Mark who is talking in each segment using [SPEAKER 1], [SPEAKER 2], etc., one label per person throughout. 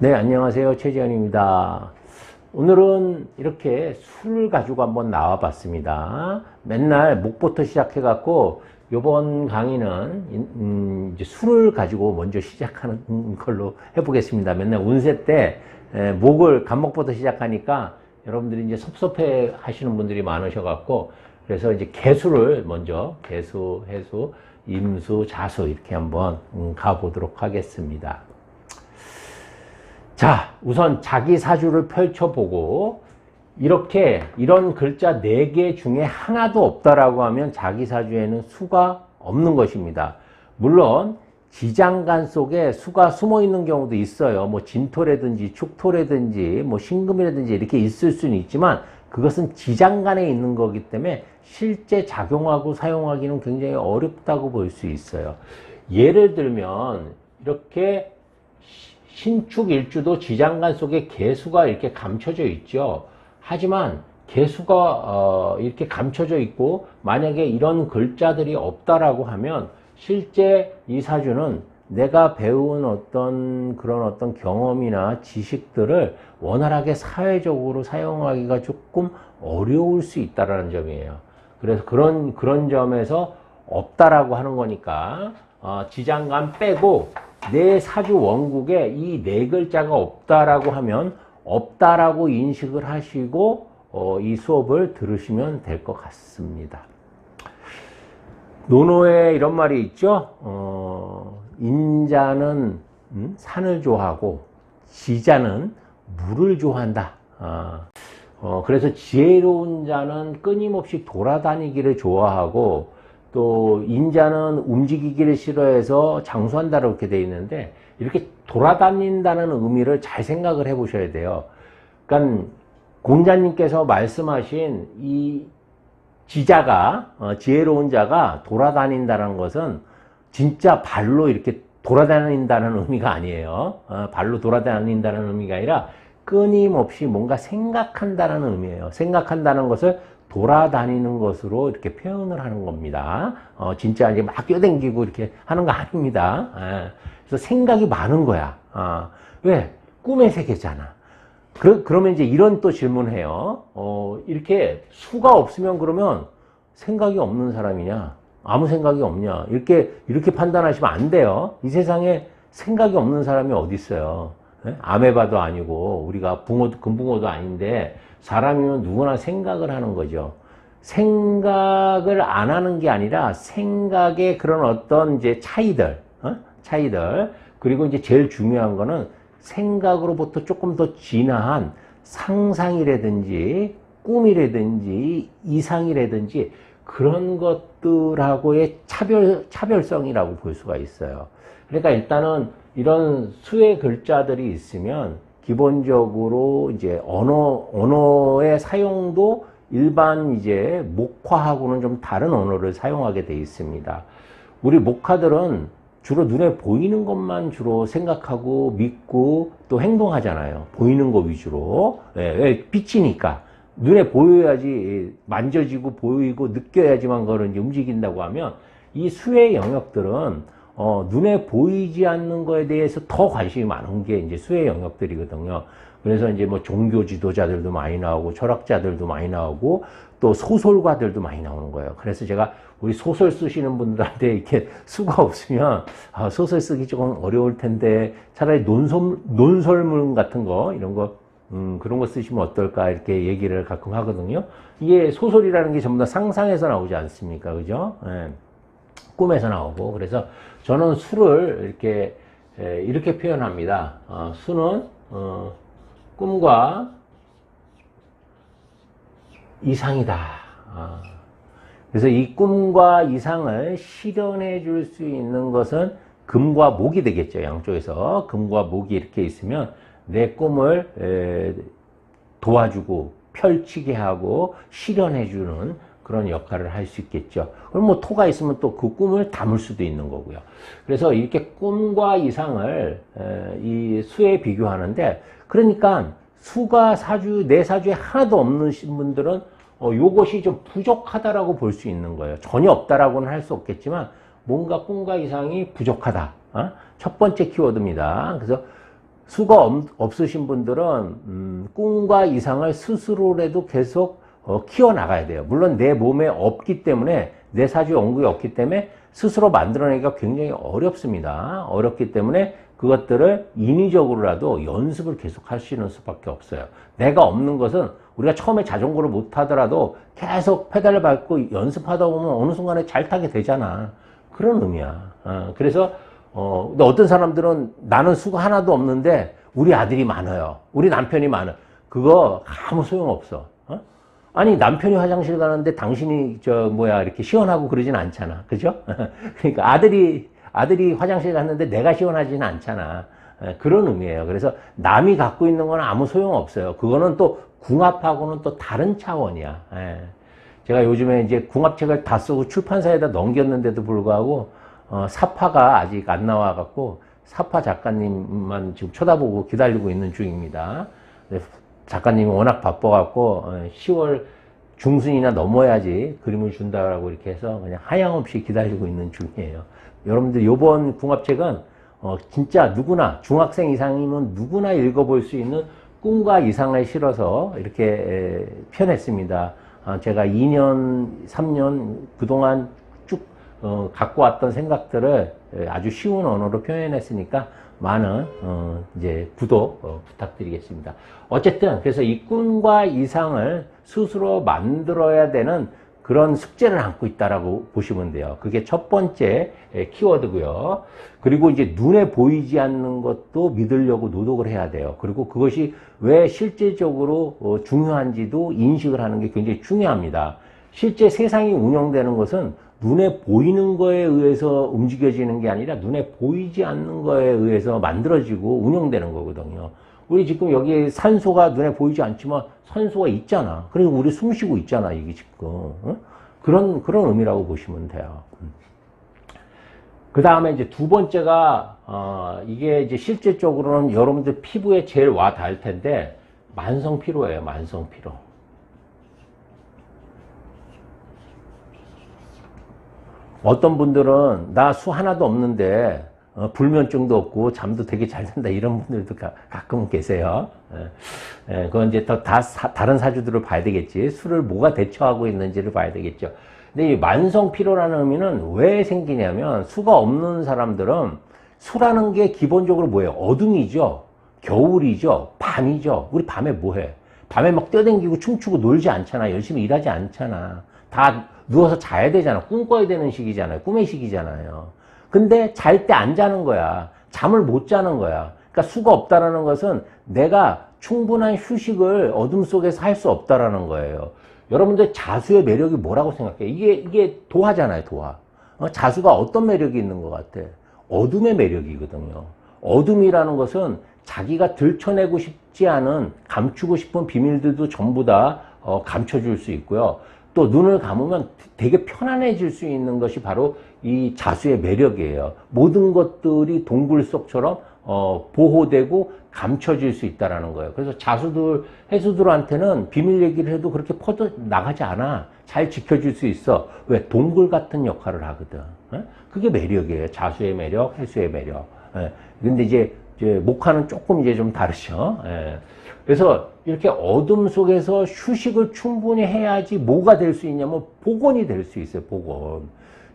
[SPEAKER 1] 네, 안녕하세요. 최지현입니다. 오늘은 이렇게 술을 가지고 한번 나와 봤습니다. 맨날 목부터 시작해갖고, 요번 강의는, 이제 술을 가지고 먼저 시작하는 걸로 해보겠습니다. 맨날 운세 때, 간목부터 시작하니까 여러분들이 이제 섭섭해 하시는 분들이 많으셔갖고, 그래서 이제 개수를 먼저, 개수, 해수, 임수, 자수 이렇게 한번 가보도록 하겠습니다. 자, 우선 자기 사주를 펼쳐보고 이런 글자 4개 중에 하나도 없다라고 하면 자기 사주에는 수가 없는 것입니다. 물론 지장간 속에 수가 숨어 있는 경우도 있어요. 뭐 진토라든지 축토라든지 뭐 신금이라든지 이렇게 있을 수는 있지만 그것은 지장간에 있는 거기 때문에 실제 작용하고 사용하기는 굉장히 어렵다고 볼 수 있어요. 예를 들면 이렇게 신축 일주도 지장간 속에 개수가 이렇게 감춰져 있죠. 하지만 개수가 이렇게 감춰져 있고 만약에 이런 글자들이 없다라고 하면 실제 이 사주는 내가 배운 어떤 경험이나 지식들을 원활하게 사회적으로 사용하기가 조금 어려울 수 있다라는 점이에요. 그래서 그런 점에서 없다라고 하는 거니까 지장간 빼고 내 사주 원국에 이 4글자가 없다라고 하면 없다라고 인식을 하시고 이 수업을 들으시면 될 것 같습니다. 논어에 이런 말이 있죠. 인자는 산을 좋아하고 지자는 물을 좋아한다. 그래서 지혜로운 자는 끊임없이 돌아다니기를 좋아하고 또 인자는 움직이기를 싫어해서 장수한다 이렇게 되어 있는데 이렇게 돌아다닌다는 의미를 잘 생각을 해 보셔야 돼요. 그러니까 공자님께서 말씀하신 이 지자가 지혜로운 자가 돌아다닌다는 것은 진짜 발로 이렇게 돌아다닌다는 의미가 아니에요. 발로 돌아다닌다는 의미가 아니라 끊임없이 뭔가 생각한다는 의미예요. 생각한다는 것을 돌아다니는 것으로 이렇게 표현을 하는 겁니다. 진짜 이제 막 뛰어다니고 이렇게 하는 거 아닙니다. 그래서 생각이 많은 거야. 왜? 꿈의 세계잖아. 그러면 이제 이런 또 질문을 해요. 이렇게 수가 없으면 그러면 생각이 없는 사람이냐? 아무 생각이 없냐? 이렇게 판단하시면 안 돼요. 이 세상에 생각이 없는 사람이 어디 있어요? 아메바도 아니고 우리가 금붕어도 아닌데 사람이면 누구나 생각을 하는 거죠. 생각을 안 하는 게 아니라 생각의 그런 어떤 이제 차이들 그리고 이제 제일 중요한 거는 생각으로부터 조금 더 진화한 상상이라든지 꿈이라든지 이상이라든지 그런 것들하고의 차별성이라고 볼 수가 있어요. 그러니까 일단은 이런 수의 글자들이 있으면 기본적으로 이제 언어의 사용도 일반 이제 목화하고는 좀 다른 언어를 사용하게 돼 있습니다. 우리 목화들은 주로 눈에 보이는 것만 주로 생각하고 믿고 또 행동하잖아요. 보이는 거 위주로. 왜? 빛이니까. 눈에 보여야지 만져지고 보이고 느껴야지만 그걸 이제 움직인다고 하면 이 수의 영역들은 눈에 보이지 않는 거에 대해서 더 관심이 많은 게 이제 수의 영역들이거든요. 그래서 이제 뭐 종교 지도자들도 많이 나오고 철학자들도 많이 나오고 또 소설가들도 많이 나오는 거예요. 그래서 제가 우리 소설 쓰시는 분들한테 이렇게 수가 없으면 소설 쓰기 조금 어려울 텐데 차라리 논설문 같은 거 이런 거 그런 거 쓰시면 어떨까 이렇게 얘기를 가끔 하거든요. 이게 소설이라는 게 전부 다 상상에서 나오지 않습니까? 그죠? 꿈에서 나오고. 그래서 저는 수를 이렇게 표현합니다. 수는 꿈과 이상이다. 그래서 이 꿈과 이상을 실현해 줄 수 있는 것은 금과 목이 되겠죠. 양쪽에서 금과 목이 이렇게 있으면 내 꿈을 도와주고 펼치게 하고 실현해 주는 그런 역할을 할 수 있겠죠. 그럼 뭐 토가 있으면 또 그 꿈을 담을 수도 있는 거고요. 그래서 이렇게 꿈과 이상을 이 수에 비교하는데 그러니까 수가 내 사주에 하나도 없는 분들은 요것이 좀 부족하다라고 볼 수 있는 거예요. 전혀 없다라고는 할 수 없겠지만 뭔가 꿈과 이상이 부족하다. 첫 번째 키워드입니다. 그래서 수가 없으신 분들은 꿈과 이상을 스스로라도 계속 키워나가야 돼요. 물론 내 몸에 없기 때문에, 내 사주 연구에 없기 때문에 스스로 만들어내기가 굉장히 어렵습니다. 어렵기 때문에 그것들을 인위적으로라도 연습을 계속 하시는 수밖에 없어요. 내가 없는 것은 우리가 처음에 자전거를 못 타더라도 계속 페달을 밟고 연습하다 보면 어느 순간에 잘 타게 되잖아. 그런 의미야. 그래서 근데 어떤 사람들은 나는 수가 하나도 없는데 우리 아들이 많아요. 우리 남편이 많아. 그거 아무 소용없어. 아니, 남편이 화장실 가는데 당신이 이렇게 시원하고 그러진 않잖아. 그죠? 그러니까 아들이 화장실 갔는데 내가 시원하지는 않잖아. 그런 의미예요. 그래서 남이 갖고 있는 건 아무 소용없어요. 그거는 또 궁합하고는 또 다른 차원이야. 제가 요즘에 이제 궁합책을 다 쓰고 출판사에다 넘겼는데도 불구하고 사파가 아직 안 나와갖고 사파 작가님만 지금 쳐다보고 기다리고 있는 중입니다. 작가님이 워낙 바빠갖고 10월 중순이나 넘어야지 그림을 준다라고 이렇게 해서 그냥 하향없이 기다리고 있는 중이에요. 여러분들 요번 궁합책은 진짜 누구나, 중학생 이상이면 누구나 읽어볼 수 있는 꿈과 이상을 실어서 이렇게 펴냈습니다. 제가 2년, 3년 그동안 쭉 갖고 왔던 생각들을 아주 쉬운 언어로 표현했으니까 많은 이제 구독 부탁드리겠습니다. 어쨌든 그래서 이 꿈과 이상을 스스로 만들어야 되는 그런 숙제를 안고 있다라고 보시면 돼요. 그게 첫 번째 키워드고요. 그리고 이제 눈에 보이지 않는 것도 믿으려고 노력을 해야 돼요. 그리고 그것이 왜 실제적으로 중요한지도 인식을 하는 게 굉장히 중요합니다. 실제 세상이 운영되는 것은 눈에 보이는 거에 의해서 움직여지는 게 아니라 눈에 보이지 않는 거에 의해서 만들어지고 운영되는 거거든요. 우리 지금 여기 산소가 눈에 보이지 않지만 산소가 있잖아. 그래서 우리 숨 쉬고 있잖아, 이게 지금. 그런 의미라고 보시면 돼요. 그 다음에 이제 두 번째가, 이게 이제 실질적으로는 여러분들 피부에 제일 와 닿을 텐데, 만성 피로예요, 만성 피로. 어떤 분들은 나 수 하나도 없는데 불면증도 없고 잠도 되게 잘 잔다, 이런 분들도 가끔 계세요. 그건 이제 다른 사주들을 봐야 되겠지. 수를 뭐가 대처하고 있는지를 봐야 되겠죠. 근데 이 만성 피로라는 의미는 왜 생기냐면, 수가 없는 사람들은 수라는 게 기본적으로 뭐예요? 어둠이죠. 겨울이죠. 밤이죠. 우리 밤에 뭐 해? 밤에 막 뛰어다니고 춤추고 놀지 않잖아. 열심히 일하지 않잖아. 다 누워서 자야 되잖아. 꿈꿔야 되는 시기잖아요. 꿈의 시기잖아요. 근데 잘 때 안 자는 거야. 잠을 못 자는 거야. 그러니까 수가 없다라는 것은 내가 충분한 휴식을 어둠 속에서 할 수 없다라는 거예요. 여러분들 자수의 매력이 뭐라고 생각해? 이게 도화잖아요, 도화. 자수가 어떤 매력이 있는 것 같아? 어둠의 매력이거든요. 어둠이라는 것은 자기가 들춰내고 싶지 않은, 감추고 싶은 비밀들도 전부 다 감춰줄 수 있고요. 또 눈을 감으면 되게 편안해질 수 있는 것이 바로 이 자수의 매력이에요. 모든 것들이 동굴 속처럼 보호되고 감춰질 수 있다는 거예요. 그래서 자수들, 해수들한테는 비밀 얘기를 해도 그렇게 퍼져 나가지 않아. 잘 지켜줄 수 있어. 왜? 동굴 같은 역할을 하거든. 그게 매력이에요. 자수의 매력, 해수의 매력. 근데 이제 목화는 조금 이제 좀 다르죠. 그래서 이렇게 어둠 속에서 휴식을 충분히 해야지 뭐가 될 수 있냐면 복원이 될 수 있어요, 복원.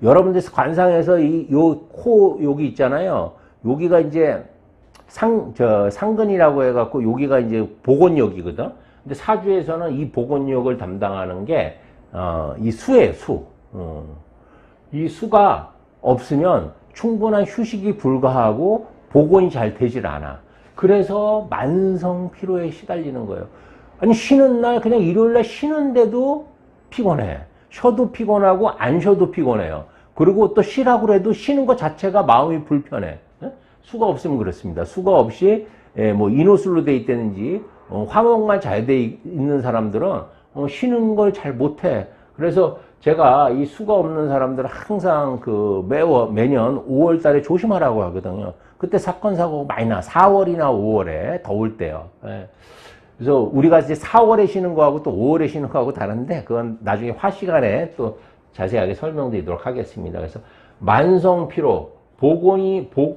[SPEAKER 1] 여러분들 관상에서 요 코 여기 있잖아요. 여기가 이제 상근이라고 해갖고 여기가 이제 복원역이거든. 근데 사주에서는 이 복원역을 담당하는 게 이 수예요, 수. 이 수가 없으면 충분한 휴식이 불가하고 복원이 잘 되질 않아. 그래서 만성 피로에 시달리는 거예요. 아니, 쉬는 날, 그냥 일요일 날 쉬는데도 피곤해. 쉬어도 피곤하고 안 쉬어도 피곤해요. 그리고 또 쉬라고 해도 쉬는 것 자체가 마음이 불편해. 수가 없으면 그렇습니다. 수가 없이 뭐 인호술로 돼 있다든지 화목만 잘 돼 있는 사람들은 쉬는 걸 잘 못해. 그래서 제가 이 수가 없는 사람들은 항상 매년 5월 달에 조심하라고 하거든요. 그때 사건, 사고가 많이 나. 4월이나 5월에 더울 때요. 그래서 우리가 이제 4월에 쉬는 거하고 또 5월에 쉬는 거하고 다른데, 그건 나중에 화시간에 또 자세하게 설명드리도록 하겠습니다. 그래서 만성 피로,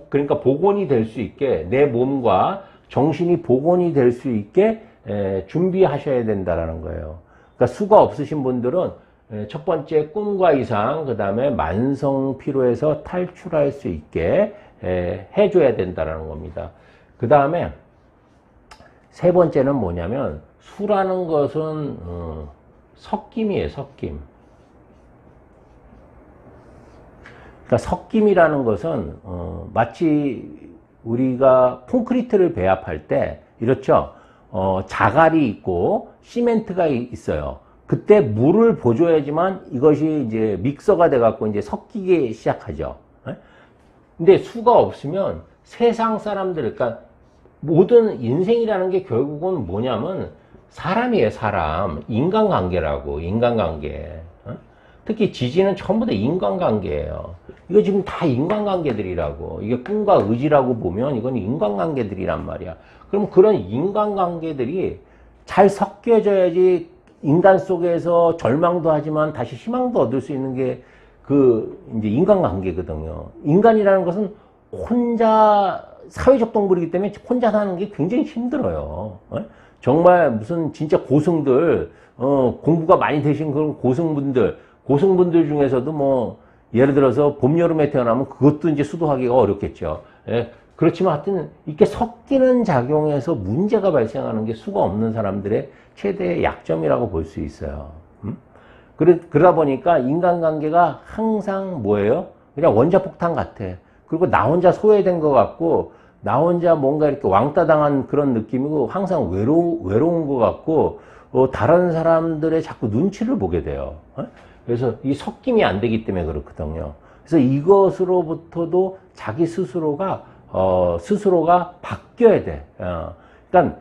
[SPEAKER 1] 그러니까 복원이 될 수 있게 내 몸과 정신이 복원이 될 수 있게 준비하셔야 된다라는 거예요. 그러니까 수가 없으신 분들은 첫 번째 꿈과 이상, 그 다음에 만성 피로에서 탈출할 수 있게 해줘야 된다는 겁니다. 그 다음에 세 번째는 뭐냐면, 수라는 것은 섞임이에요, 섞임. 그러니까 섞임이라는 것은 마치 우리가 콘크리트를 배합할 때 이렇죠. 자갈이 있고 시멘트가 있어요. 그때 물을 보줘야지만 이것이 이제 믹서가 돼갖고 이제 섞이기 시작하죠. 근데 수가 없으면 세상 사람들, 그러니까 모든 인생이라는 게 결국은 뭐냐면 사람이에요, 사람. 인간관계라고, 인간관계. 특히 지지는 전부 다 인간관계예요. 이거 지금 다 인간관계들이라고. 이게 꿈과 의지라고 보면 이건 인간관계들이란 말이야. 그럼 그런 인간관계들이 잘 섞여져야지 인간 속에서 절망도 하지만 다시 희망도 얻을 수 있는 게 이제 인간관계거든요. 인간이라는 것은 혼자 사회적 동물이기 때문에 혼자 사는 게 굉장히 힘들어요. 정말 무슨 진짜 고승들, 공부가 많이 되신 그런 고승분들 중에서도 뭐, 예를 들어서 봄, 여름에 태어나면 그것도 이제 수도하기가 어렵겠죠. 예. 그렇지만 하여튼 이렇게 섞이는 작용에서 문제가 발생하는 게 수가 없는 사람들의 최대의 약점이라고 볼 수 있어요. 그러다 보니까 인간관계가 항상 뭐예요? 그냥 원자폭탄 같아. 그리고 나 혼자 소외된 것 같고, 나 혼자 뭔가 이렇게 왕따 당한 그런 느낌이고, 항상 외로운 것 같고, 다른 사람들의 자꾸 눈치를 보게 돼요. 그래서 이 섞임이 안 되기 때문에 그렇거든요. 그래서 이것으로부터도 자기 스스로가 바뀌어야 돼. 그러니까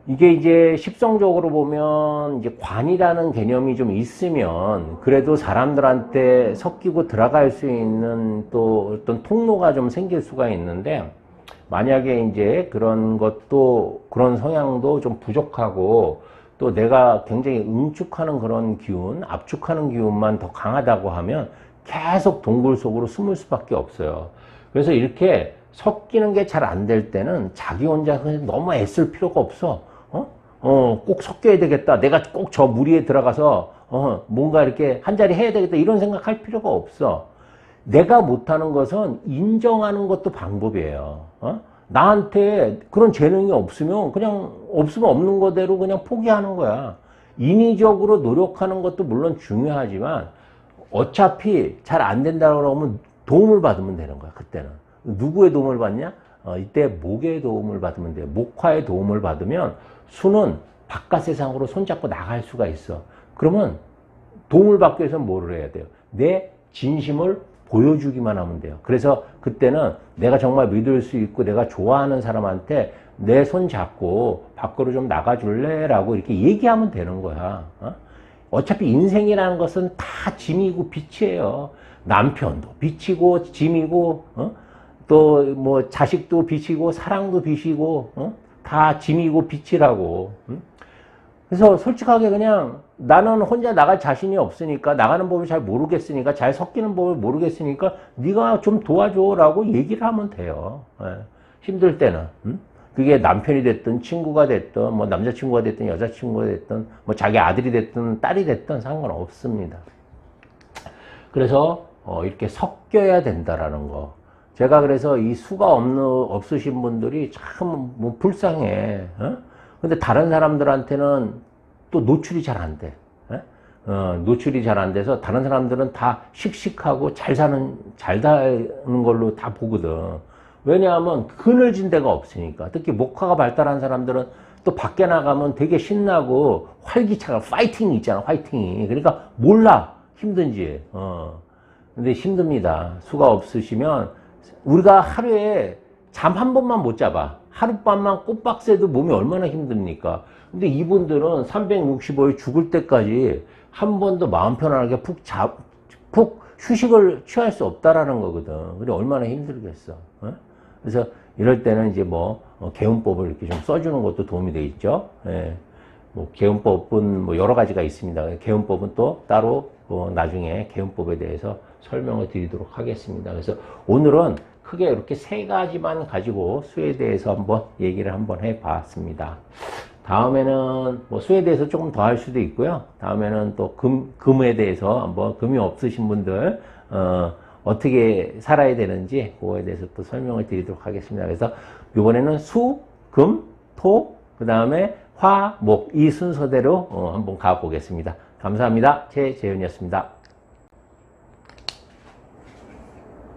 [SPEAKER 1] 이게 이제 십성적으로 보면 이제 관이라는 개념이 좀 있으면 그래도 사람들한테 섞이고 들어갈 수 있는 또 어떤 통로가 좀 생길 수가 있는데, 만약에 이제 그런 그런 성향도 좀 부족하고 또 내가 굉장히 응축하는 그런 기운, 압축하는 기운만 더 강하다고 하면 계속 동굴 속으로 숨을 수밖에 없어요. 그래서 이렇게 섞이는 게 잘 안 될 때는 자기 혼자 너무 애쓸 필요가 없어. 꼭 섞여야 되겠다. 내가 꼭 저 무리에 들어가서 뭔가 이렇게 한 자리 해야 되겠다. 이런 생각할 필요가 없어. 내가 못하는 것은 인정하는 것도 방법이에요. 나한테 그런 재능이 없으면 그냥 없으면 없는 거대로 그냥 포기하는 거야. 인위적으로 노력하는 것도 물론 중요하지만 어차피 잘 안 된다고 그러면 도움을 받으면 되는 거야, 그때는. 누구의 도움을 받냐? 이때 목의 도움을 받으면 돼요. 목화의 도움을 받으면 수는 바깥 세상으로 손잡고 나갈 수가 있어. 그러면 도움을 받기 위해서는 뭐를 해야 돼요? 내 진심을 보여주기만 하면 돼요. 그래서 그때는 내가 정말 믿을 수 있고 내가 좋아하는 사람한테 내 손 잡고 밖으로 좀 나가줄래? 라고 이렇게 얘기하면 되는 거야. 어차피 인생이라는 것은 다 짐이고 빛이에요. 남편도 빛이고 짐이고, 또 뭐 자식도 빛이고 사랑도 빛이고, 다 짐이고 빛이라고. 그래서 솔직하게 그냥 나는 혼자 나갈 자신이 없으니까, 나가는 법을 잘 모르겠으니까, 잘 섞이는 법을 모르겠으니까 네가 좀 도와줘라고 얘기를 하면 돼요. 힘들 때는. 그게 남편이 됐든 친구가 됐든 뭐 남자친구가 됐든 여자친구가 됐든 뭐 자기 아들이 됐든 딸이 됐든 상관없습니다. 그래서 이렇게 섞여야 된다라는 거. 제가 그래서 이 수가 없으신 분들이 참 뭐 불쌍해. 근데 다른 사람들한테는 또 노출이 잘 안 돼. 노출이 잘 안 돼서 다른 사람들은 다 씩씩하고 잘 사는 걸로 다 보거든. 왜냐하면 그늘진 데가 없으니까. 특히 목화가 발달한 사람들은 또 밖에 나가면 되게 신나고 활기차가 파이팅이 있잖아, 파이팅이. 그러니까 몰라, 힘든지. 근데 힘듭니다. 수가 없으시면 우리가 하루에 잠 한 번만 못 자봐. 하룻밤만 꼬박 새도 몸이 얼마나 힘듭니까? 근데 이분들은 365일 죽을 때까지 한 번도 마음 편안하게 푹 휴식을 취할 수 없다라는 거거든. 그래 얼마나 힘들겠어. 그래서 이럴 때는 이제 뭐 개운법을 이렇게 좀 써주는 것도 도움이 되겠죠. 예. 뭐 개운법은 뭐 여러 가지가 있습니다. 개운법은 또 따로 나중에 개운법에 대해서 설명을 드리도록 하겠습니다. 그래서 오늘은 크게 이렇게 세 가지만 가지고 수에 대해서 한번 얘기를 한번 해봤습니다. 다음에는 뭐 수에 대해서 조금 더 할 수도 있고요. 다음에는 또 금에 대해서 한번 금이 없으신 분들 어떻게 살아야 되는지 그거에 대해서 또 설명을 드리도록 하겠습니다. 그래서 이번에는 수, 금, 토, 그 다음에 화, 목 이 순서대로 한번 가보겠습니다. 감사합니다. 최재윤이었습니다.